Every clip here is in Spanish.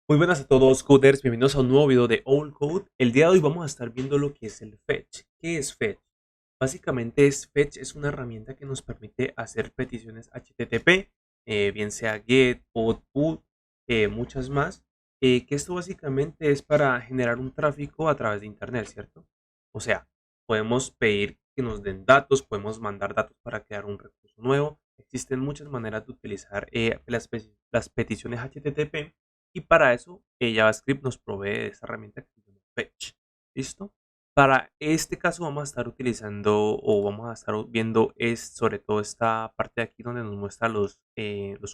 Muy buenas a todos, coders. Bienvenidos a un nuevo video de All Code. El día de hoy vamos a estar viendo lo que es el fetch. ¿Qué es fetch? Básicamente fetch es una herramienta que nos permite hacer peticiones HTTP, bien sea GET, POT, PUT, muchas más. Que esto básicamente es para generar un tráfico a través de Internet, ¿cierto? O sea, podemos pedir que nos den datos, podemos mandar datos para crear un recurso nuevo. Existen muchas maneras de utilizar las peticiones HTTP y para eso JavaScript nos provee de esta herramienta que se llama Fetch. ¿Listo? Para este caso vamos a estar utilizando o vamos a estar viendo sobre todo esta parte de aquí donde nos muestra los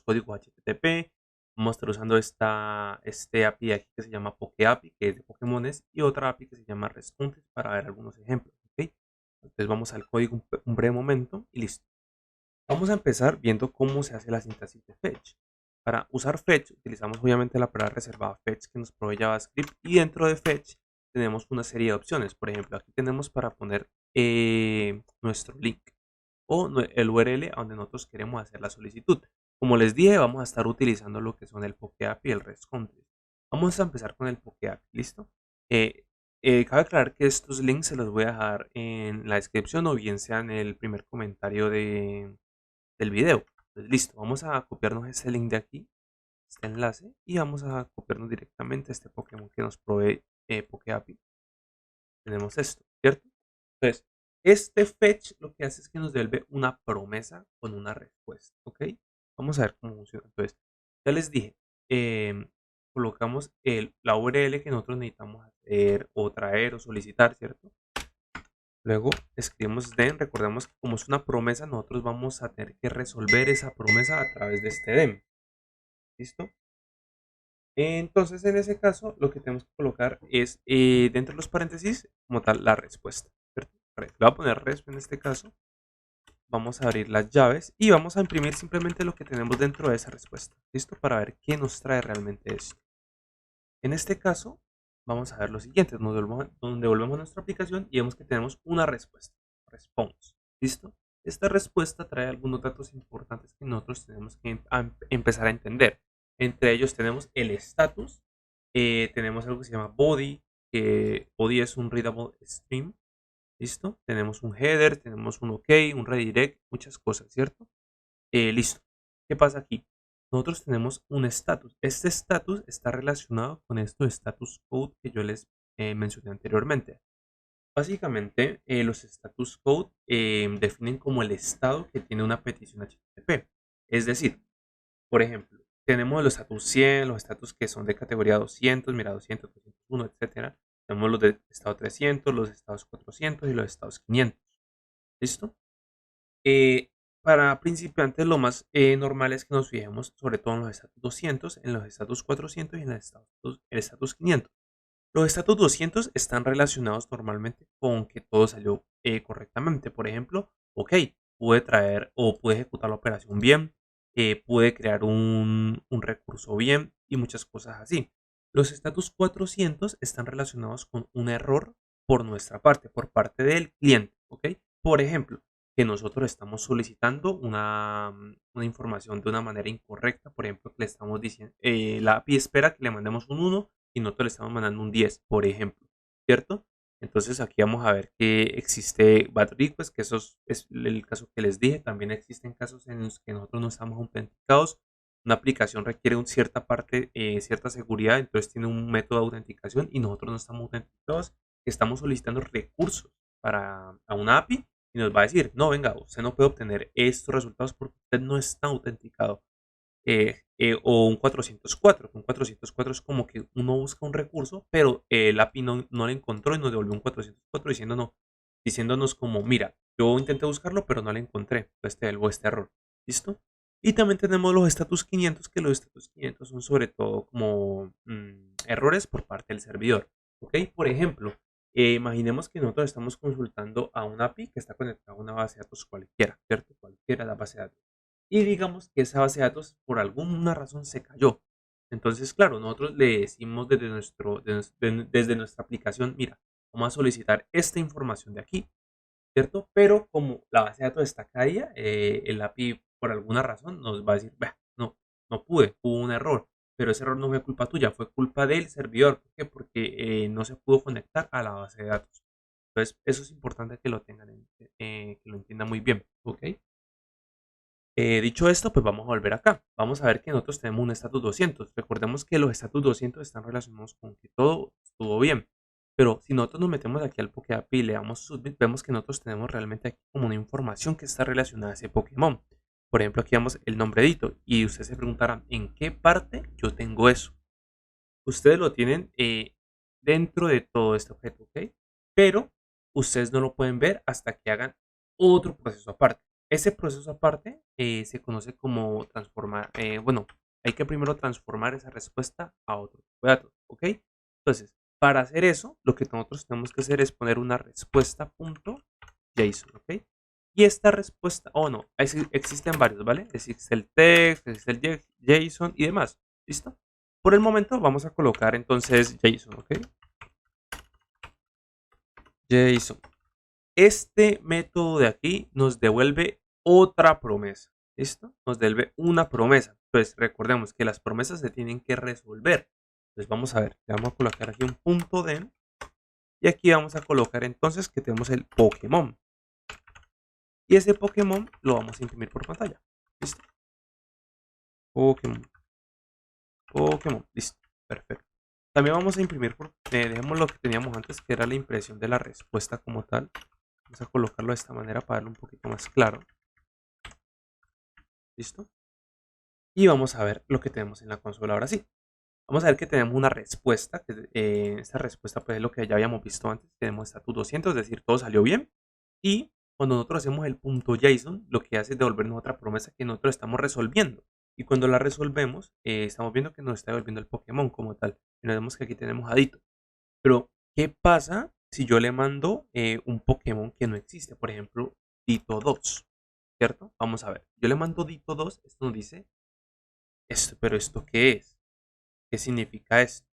códigos HTTP. Vamos a estar usando este API de aquí que se llama PokeAPI, que es de Pokémones, y otra API que se llama RESTconfig para ver algunos ejemplos. ¿Ok? Entonces vamos al código un breve momento y listo. Vamos a empezar viendo cómo se hace la sintaxis de fetch. Para usar fetch utilizamos obviamente la palabra reservada fetch que nos provee JavaScript y dentro de fetch tenemos una serie de opciones. Por ejemplo, aquí tenemos para poner nuestro link o el URL a donde nosotros queremos hacer la solicitud. Como les dije, vamos a estar utilizando lo que son el PokeAPI y el RESTconfig. Vamos a empezar con el PokeAPI, ¿listo? Cabe aclarar que estos links se los voy a dejar en la descripción o bien sea en el primer comentario del video. Entonces, listo, vamos a copiarnos este link de aquí, este enlace, y vamos a copiarnos directamente este Pokémon que nos provee PokeAPI. Tenemos esto, ¿cierto? Entonces, este fetch lo que hace es que nos devuelve una promesa con una respuesta, ¿ok? Vamos a ver cómo funciona. Entonces, ya les dije, colocamos la URL que nosotros necesitamos hacer o traer o solicitar, ¿cierto? Luego escribimos den, recordemos que como es una promesa, nosotros vamos a tener que resolver esa promesa a través de este dem. ¿Listo? Entonces, en ese caso, lo que tenemos que colocar es dentro de los paréntesis, como tal, la respuesta. ¿Cierto? Le voy a poner resp en este caso. Vamos a abrir las llaves y vamos a imprimir simplemente lo que tenemos dentro de esa respuesta. ¿Listo? Para ver qué nos trae realmente esto. En este caso, vamos a ver lo siguiente. Donde volvemos a nuestra aplicación y vemos que tenemos una respuesta. Response. ¿Listo? Esta respuesta trae algunos datos importantes que nosotros tenemos que empezar a entender. Entre ellos tenemos el status. Tenemos algo que se llama body. Que body es un readable stream. ¿Listo? Tenemos un header, tenemos un OK, un redirect, muchas cosas, ¿cierto? Listo. ¿Qué pasa aquí? Nosotros tenemos un status. Este status está relacionado con esto de status code que yo les mencioné anteriormente. Básicamente, los status code definen como el estado que tiene una petición HTTP. Es decir, por ejemplo, tenemos los status 100, los status que son de categoría 200, mira 200, 201, etcétera. Tenemos los de estado 300, los estados 400 y los estados 500. ¿Listo? Eh, para principiantes lo más normal es que nos fijemos sobre todo en los estatus 200, en los estatus 400 y en el estatus 500. Los estatus 200 están relacionados normalmente con que todo salió correctamente. Por ejemplo, ok, pude traer o pude ejecutar la operación bien, pude crear un recurso bien y muchas cosas así. Los estatus 400 están relacionados con un error por nuestra parte, por parte del cliente. ¿Ok? Por ejemplo, que nosotros estamos solicitando una información de una manera incorrecta. Por ejemplo, que le estamos diciendo, la API espera que le mandemos un 1 y nosotros le estamos mandando un 10, por ejemplo, ¿cierto? Entonces aquí vamos a ver que existe bad request, que eso es el caso que les dije. También existen casos en los que nosotros no estamos autenticados. Una aplicación requiere una cierta parte, cierta seguridad, entonces tiene un método de autenticación y nosotros no estamos autenticados. Estamos solicitando recursos a una API y nos va a decir, no, venga, usted no puede obtener estos resultados porque usted no está autenticado. O un 404. Un 404 es como que uno busca un recurso, pero el API no lo encontró y nos devolvió un 404 diciéndonos como, mira, yo intenté buscarlo, pero no lo encontré. Entonces te devuelvo este error. ¿Listo? Y también tenemos los status 500, que los status 500 son sobre todo como errores por parte del servidor. ¿Ok? Por ejemplo, imaginemos que nosotros estamos consultando a un API que está conectado a una base de datos cualquiera, ¿cierto? Cualquiera de la base de datos y digamos que esa base de datos por alguna razón se cayó. Entonces, claro, nosotros le decimos desde nuestra aplicación, mira, vamos a solicitar esta información de aquí, ¿cierto? Pero como la base de datos está caída, el API por alguna razón nos va a decir, no, no pude, hubo un error. pero ese error no fue culpa tuya, fue culpa del servidor. ¿Por qué? Porque no se pudo conectar a la base de datos. Entonces, eso es importante que lo tengan, que lo entiendan muy bien, ¿ok? Dicho esto, pues vamos a volver acá. Vamos a ver que nosotros tenemos un estatus 200. Recordemos que los estatus 200 están relacionados con que todo estuvo bien. Pero si nosotros nos metemos aquí al PokéAPI y le damos Submit, vemos que nosotros tenemos realmente aquí como una información que está relacionada a ese Pokémon. Por ejemplo, aquí vemos el nombre Dito. Y ustedes se preguntarán, ¿en qué parte yo tengo eso? Ustedes lo tienen dentro de todo este objeto, ¿ok? Pero ustedes no lo pueden ver hasta que hagan otro proceso aparte. Ese proceso aparte se conoce como transformar, bueno, hay que primero transformar esa respuesta a otro tipo de datos, ¿ok? Entonces, para hacer eso, lo que nosotros tenemos que hacer es poner una respuesta.json, ¿ok? Y esta respuesta, no, existen varios, ¿vale? Existe el text, existe el JSON y demás, ¿listo? Por el momento vamos a colocar entonces JSON, ¿ok? JSON. Este método de aquí nos devuelve otra promesa. ¿Listo? Nos devuelve una promesa. Entonces recordemos que las promesas se tienen que resolver. Entonces vamos a ver. Le vamos a colocar aquí un punto de. Y aquí vamos a colocar entonces que tenemos el Pokémon. Y ese Pokémon lo vamos a imprimir por pantalla. ¿Listo? Pokémon. Pokémon. Listo. Perfecto. También vamos a imprimir, dejemos lo que teníamos antes, que era la impresión de la respuesta como tal. Vamos a colocarlo de esta manera para darlo un poquito más claro. ¿Listo? Y vamos a ver lo que tenemos en la consola ahora sí. Vamos a ver que tenemos una respuesta. Esta respuesta pues es lo que ya habíamos visto antes. Tenemos status 200, es decir, todo salió bien. Y cuando nosotros hacemos el punto JSON, lo que hace es devolvernos otra promesa que nosotros estamos resolviendo. Y cuando la resolvemos, estamos viendo que nos está devolviendo el Pokémon como tal. Y nos vemos que aquí tenemos a Dito. Pero, ¿qué pasa si yo le mando un Pokémon que no existe? Por ejemplo, Dito 2, ¿cierto? Vamos a ver. Yo le mando Dito 2, esto nos dice, esto, pero ¿esto qué es? ¿Qué significa esto?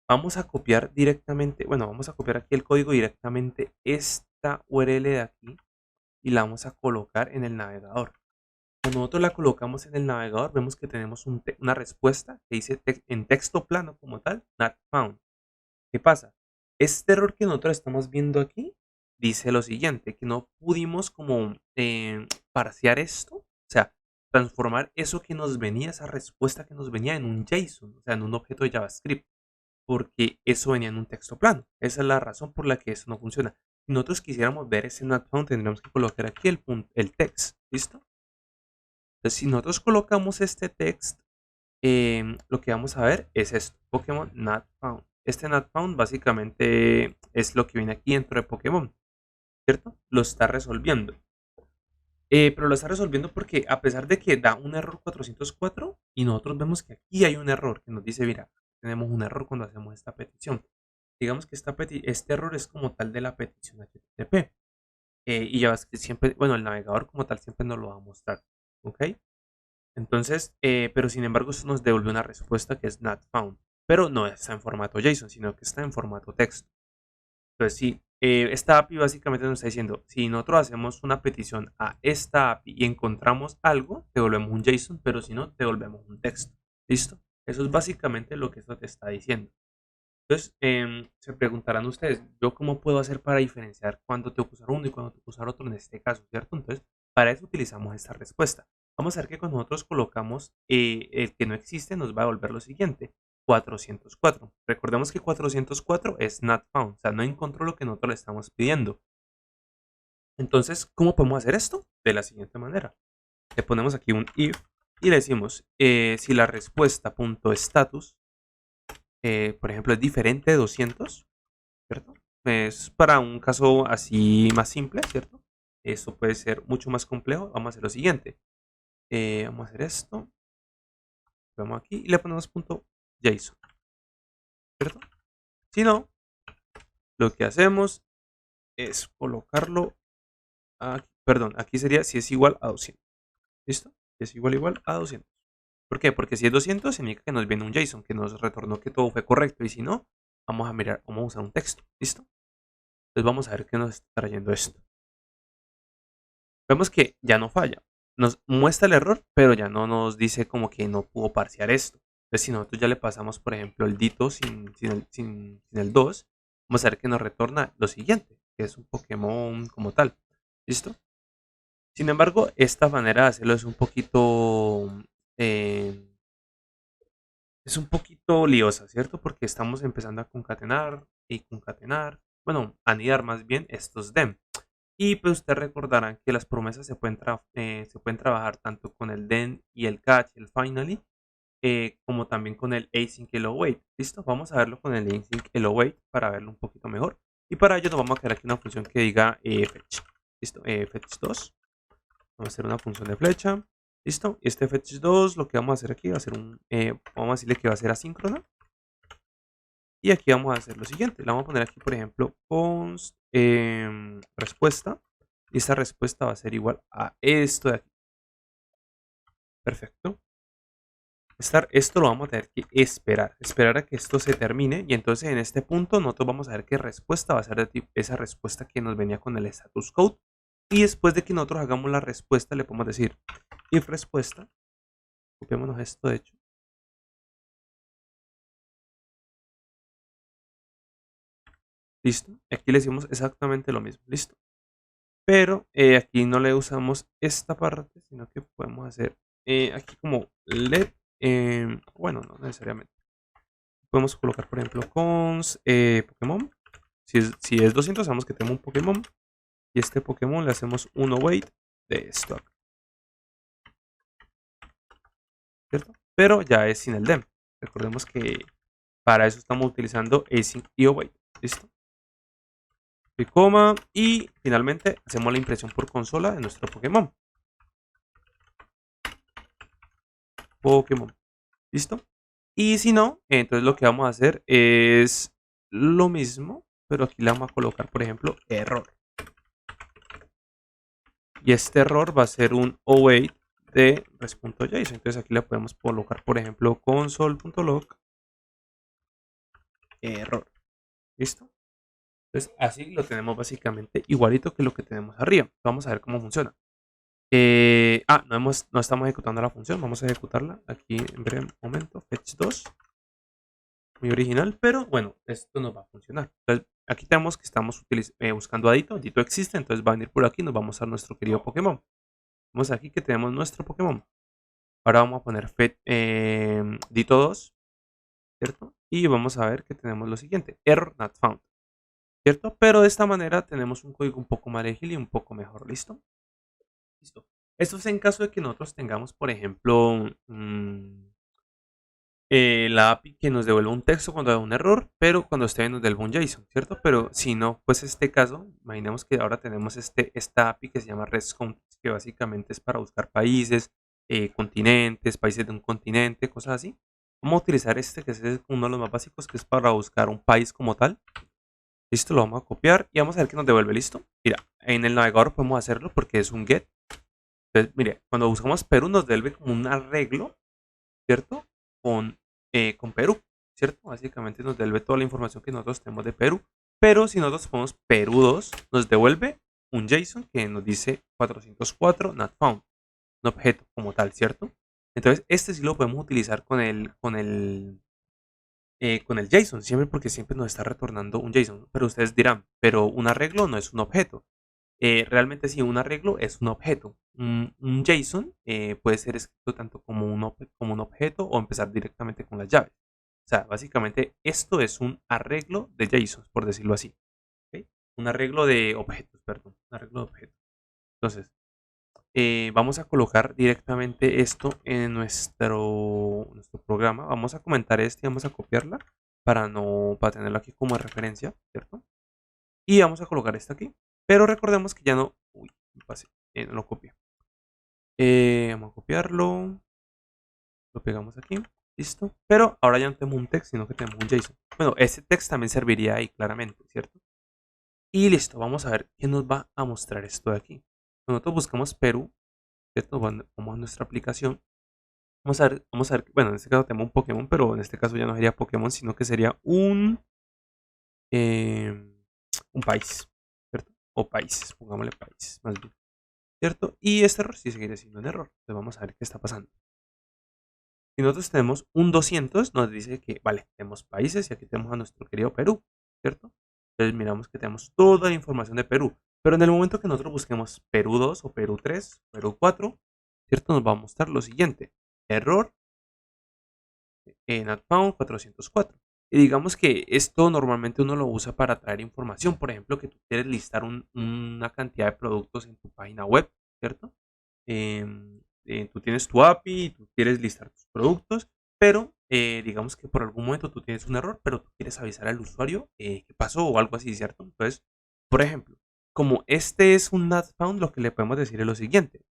Vamos a copiar directamente, bueno, vamos a copiar aquí el código directamente, esta URL de aquí, y la vamos a colocar en el navegador. Cuando nosotros la colocamos en el navegador, vemos que tenemos una respuesta que dice en texto plano como tal, not found. ¿Qué pasa? Este error que nosotros estamos viendo aquí dice lo siguiente, que no pudimos como parsear esto, o sea, transformar eso que nos venía, esa respuesta que nos venía en un JSON, o sea, en un objeto de JavaScript, porque eso venía en un texto plano. Esa es la razón por la que eso no funciona. Si nosotros quisiéramos ver ese not found, tendríamos que colocar aquí el text, ¿listo? Entonces, si nosotros colocamos este text, lo que vamos a ver es esto, Pokémon not found. Este not found básicamente es lo que viene aquí dentro de Pokémon, ¿cierto? Lo está resolviendo. Pero lo está resolviendo porque a pesar de que da un error 404 y nosotros vemos que aquí hay un error que nos dice, mira, tenemos un error cuando hacemos esta petición. Digamos que este error es como tal de la petición HTTP. Y ya ves que siempre, bueno, el navegador como tal siempre nos lo va a mostrar, ¿ok? Entonces, pero sin embargo, esto nos devuelve una respuesta que es not found, pero no está en formato JSON, sino que está en formato texto. Entonces, sí, esta API básicamente nos está diciendo, si nosotros hacemos una petición a esta API y encontramos algo, devolvemos un JSON, pero si no, devolvemos un texto. ¿Listo? Eso es básicamente lo que esto te está diciendo. Entonces, se preguntarán ustedes, ¿yo cómo puedo hacer para diferenciar cuándo tengo que usar uno y cuándo tengo que usar otro en este caso, ¿cierto? Entonces, para eso utilizamos esta respuesta. Vamos a ver que cuando nosotros colocamos el que no existe, nos va a devolver lo siguiente, 404. Recordemos que 404 es not found, o sea, no encontró lo que nosotros le estamos pidiendo. Entonces, ¿cómo podemos hacer esto? De la siguiente manera. Le ponemos aquí un if y le decimos, si la respuesta.status por ejemplo, es diferente de 200, ¿cierto? Es para un caso así más simple, ¿cierto? Esto puede ser mucho más complejo. Vamos a hacer lo siguiente. Vamos a hacer esto. Vamos aquí y le ponemos punto JSON, ¿cierto? Si no, lo que hacemos es colocarlo aquí. Perdón, aquí sería si es igual a 200. ¿Listo? Si es igual a 200. ¿Por qué? Porque si es 200 significa que nos viene un JSON que nos retornó que todo fue correcto. Y si no, vamos a mirar, vamos a usar un texto. ¿Listo? Entonces vamos a ver qué nos está trayendo esto. Vemos que ya no falla. Nos muestra el error, pero ya no nos dice como que no pudo parsear esto. Entonces, si nosotros ya le pasamos, por ejemplo, el Ditto sin el 2, vamos a ver que nos retorna lo siguiente, que es un Pokémon como tal. ¿Listo? Sin embargo, esta manera de hacerlo eh, es un poquito liosa, ¿cierto? Porque estamos empezando a concatenar y concatenar, bueno, anidar más bien estos DEM. Y pues ustedes recordarán que las promesas se pueden trabajar tanto con el DEN y el catch, el finally, como también con el async y el await. ¿Listo? Vamos a verlo con el async y el await para verlo un poquito mejor. Y para ello nos vamos a crear aquí una función que diga fetch. ¿Listo? Fetch 2. Vamos a hacer una función de flecha. ¿Listo? Y este fetch 2 lo que vamos a hacer aquí va a ser vamos a decirle que va a ser asíncrona. Y aquí vamos a hacer lo siguiente. Le vamos a poner aquí, por ejemplo, const respuesta. Y esta respuesta va a ser igual a esto de aquí. Perfecto. Esto lo vamos a tener que esperar. Esperar a que esto se termine. Y entonces en este punto nosotros vamos a ver qué respuesta va a ser de tipo, esa respuesta que nos venía con el status code. Y después de que nosotros hagamos la respuesta, le podemos decir if respuesta. Copiémonos esto de hecho. Listo. Aquí le decimos exactamente lo mismo. Listo. Pero aquí no le usamos esta parte, sino que podemos hacer aquí como let. Bueno, no necesariamente. Podemos colocar, por ejemplo, cons Pokémon. Si es 200, sabemos que tenemos un Pokémon. Y este Pokémon le hacemos un await de stock. ¿Cierto? Pero ya es sin el dem. Recordemos que para eso estamos utilizando async y await. ¿Listo? Y coma. Y finalmente hacemos la impresión por consola de nuestro Pokémon. ¿Listo? Y si no, entonces lo que vamos a hacer es lo mismo, pero aquí le vamos a colocar, por ejemplo, error. Y este error va a ser un await de res.json. Entonces aquí le podemos colocar, por ejemplo, console.log error. ¿Listo? Entonces así lo tenemos básicamente igualito que lo que tenemos arriba. Vamos a ver cómo funciona. No estamos ejecutando la función. Vamos a ejecutarla aquí en breve momento. Fetch 2. Muy original, pero bueno, esto nos va a funcionar. Entonces, aquí tenemos que estamos buscando a Ditto. Ditto existe, entonces va a venir por aquí y nos vamos a nuestro querido Pokémon. Vemos aquí que tenemos nuestro Pokémon. Ahora vamos a poner Ditto 2, ¿cierto? Y vamos a ver que tenemos lo siguiente, error not found, ¿cierto? Pero de esta manera tenemos un código un poco más ágil y un poco mejor, ¿listo? Listo. Esto es en caso de que nosotros tengamos, por ejemplo, la API que nos devuelve un texto cuando hay un error, pero cuando esté bien nos devuelve un JSON, ¿cierto? Pero si no, pues este caso, imaginemos que ahora tenemos esta API que se llama REST Countries, que básicamente es para buscar países, continentes, países de un continente, cosas así. Vamos a utilizar este que es uno de los más básicos, que es para buscar un país como tal. Listo, lo vamos a copiar y vamos a ver qué nos devuelve, ¿listo? Mira, en el navegador podemos hacerlo porque es un get. Entonces, mire, cuando buscamos Perú nos devuelve como un arreglo, ¿cierto? Con Perú, ¿cierto? Básicamente nos devuelve toda la información que nosotros tenemos de Perú. Pero si nosotros ponemos Perú 2, nos devuelve un JSON que nos dice 404 not found, un objeto como tal, ¿cierto? Entonces, este sí lo podemos utilizar con el JSON, siempre porque siempre nos está retornando un JSON. Pero ustedes dirán, pero un arreglo no es un objeto. Realmente sí, un arreglo es un objeto. Un JSON puede ser escrito tanto como como un objeto o empezar directamente con las llaves. O sea, básicamente esto es un arreglo de JSON, por decirlo así. ¿Ok? Un arreglo de objetos, perdón. Un arreglo de objetos. Entonces, vamos a colocar directamente esto en nuestro programa. Vamos a comentar esto y vamos a copiarla para tenerlo aquí como referencia, ¿cierto? Y vamos a colocar esto aquí. Pero recordemos que ya no. Uy, me pasé. No lo copié. Vamos a copiarlo. Lo pegamos aquí. Listo. Pero ahora ya no tenemos un text, sino que tenemos un JSON. Bueno, ese text también serviría ahí claramente, ¿cierto? Y listo. Vamos a ver qué nos va a mostrar esto de aquí. Nosotros buscamos Perú, ¿cierto? Vamos a nuestra aplicación. Vamos a ver. Bueno, en este caso tenemos un Pokémon, pero en este caso ya no sería Pokémon, sino que sería eh, un país, ¿cierto? O países, pongámosle países, más bien. ¿Cierto? Y este error sí seguiría siendo un error. Entonces vamos a ver qué está pasando. Si nosotros tenemos un 200, nos dice que, vale, tenemos países y aquí tenemos a nuestro querido Perú, ¿cierto? Entonces miramos que tenemos toda la información de Perú. Pero en el momento que nosotros busquemos Perú 2 o Perú 3, Perú 4, ¿cierto? Nos va a mostrar lo siguiente. Error en Adfound 404. Y digamos que esto normalmente uno lo usa para traer información. Por ejemplo, que tú quieres listar una cantidad de productos en tu página web, ¿cierto? Tú tienes tu API y tú quieres listar tus productos, pero digamos que por algún momento tú tienes un error, pero tú quieres avisar al usuario qué pasó o algo así, ¿cierto? Entonces, por ejemplo, como este es un not found, lo que le podemos decir es lo siguiente,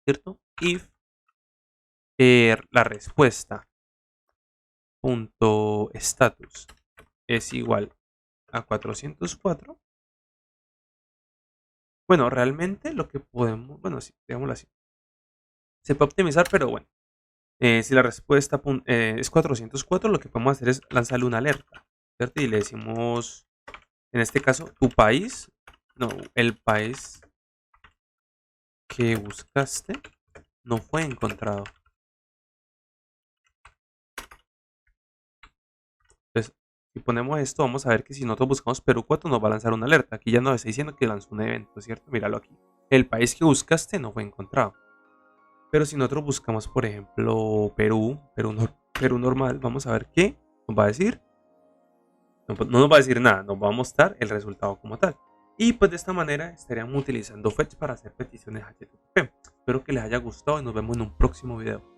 ¿cierto? If la respuesta punto status es igual a 404. Bueno, realmente lo que podemos, bueno, sí, digámoslo así, se puede optimizar, pero bueno, si la respuesta es 404, lo que podemos hacer es lanzarle una alerta, ¿cierto? Y le decimos, en este caso, tu país, no, el país que buscaste no fue encontrado. Entonces, si ponemos esto, vamos a ver que si nosotros buscamos Perú 4 nos va a lanzar una alerta. Aquí ya nos está diciendo que lanzó un evento, ¿cierto? Míralo aquí. El país que buscaste no fue encontrado. Pero si nosotros buscamos, por ejemplo, Perú normal, vamos a ver qué nos va a decir. No nos va a decir nada, nos va a mostrar el resultado como tal. Y pues de esta manera estaríamos utilizando Fetch para hacer peticiones HTTP. Espero que les haya gustado y nos vemos en un próximo video.